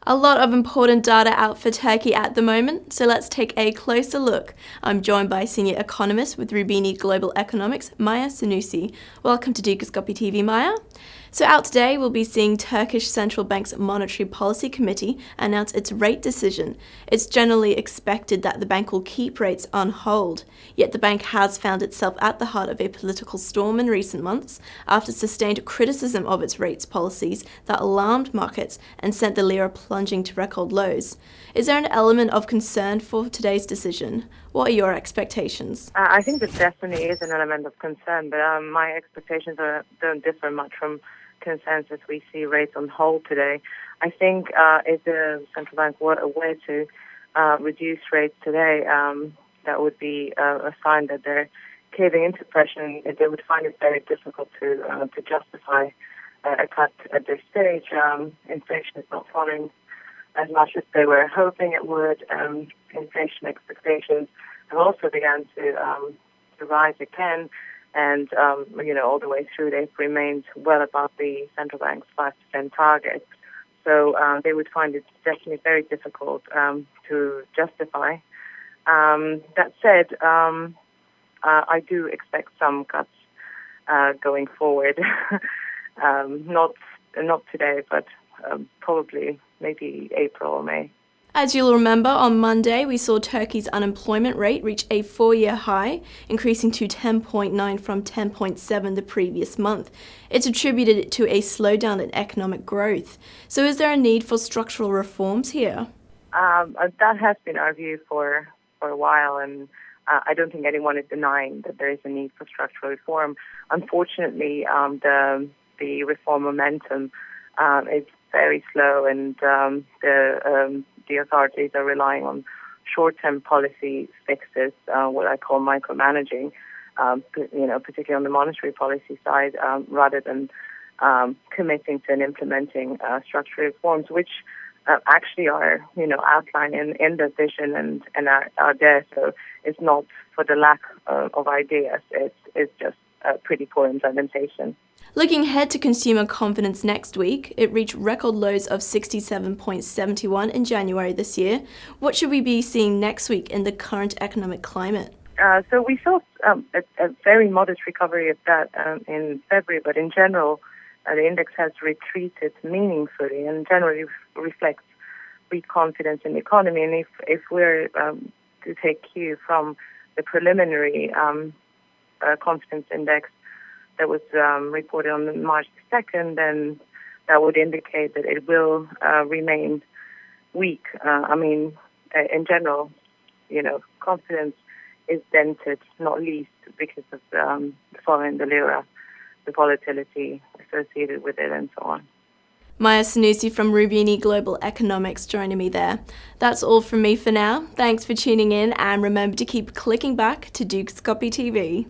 A lot of important data out for Turkey at the moment, so let's take a closer look. I'm joined by senior economist with Roubini Global Economics, Maya Senussi. Welcome to Dukascopy TV, Maya. So out today, we'll be seeing Turkish Central Bank's Monetary Policy Committee announce its rate decision. It's generally expected that the bank will keep rates on hold, yet the bank has found itself at the heart of a political storm in recent months after sustained criticism of its rates policies that alarmed markets and sent the lira plunging to record lows. Is there an element of concern for today's decision? What are your expectations? I think there definitely is an element of concern, but my expectations don't differ much from consensus. We see rates on hold today. I think if the central bank were to reduce rates today, that would be a sign that they're caving into pressure, and they would find it very difficult to justify a cut at this stage. Inflation is not falling as much as they were hoping it would. Inflation expectations have also begun to rise again, and all the way through they've remained well above the central bank's 5% target. So they would find it definitely very difficult to justify. That said, I do expect some cuts going forward. Not today, but probably maybe April or May. As you'll remember, on Monday, we saw Turkey's unemployment rate reach a 4-year high, increasing to 10.9 from 10.7 the previous month. It's attributed to a slowdown in economic growth. So is there a need for structural reforms here? That has been our view for a while, and I don't think anyone is denying that there is a need for structural reform. Unfortunately, the reform momentum is very slow, and the authorities are relying on short-term policy fixes, what I call micromanaging, particularly on the monetary policy side, rather than committing to and implementing structural reforms, which actually are, outlined in the vision and are there. So it's not for the lack of ideas. It's just pretty poor implementation. Looking ahead to consumer confidence next week, it reached record lows of 67.71 in January this year. What should we be seeing next week in the current economic climate? So we saw a very modest recovery of that in February, but in general, the index has retreated meaningfully and generally reflects weak confidence in the economy. And if we're to take cue from the preliminary confidence index that was reported on March 2nd, then that would indicate that it will remain weak. In general, confidence is dented, not least because of following the lira, the volatility associated with it, and so on. Maya Senussi from Roubini Global Economics joining me there. That's all from me for now. Thanks for tuning in, and remember to keep clicking back to Dukascopy TV.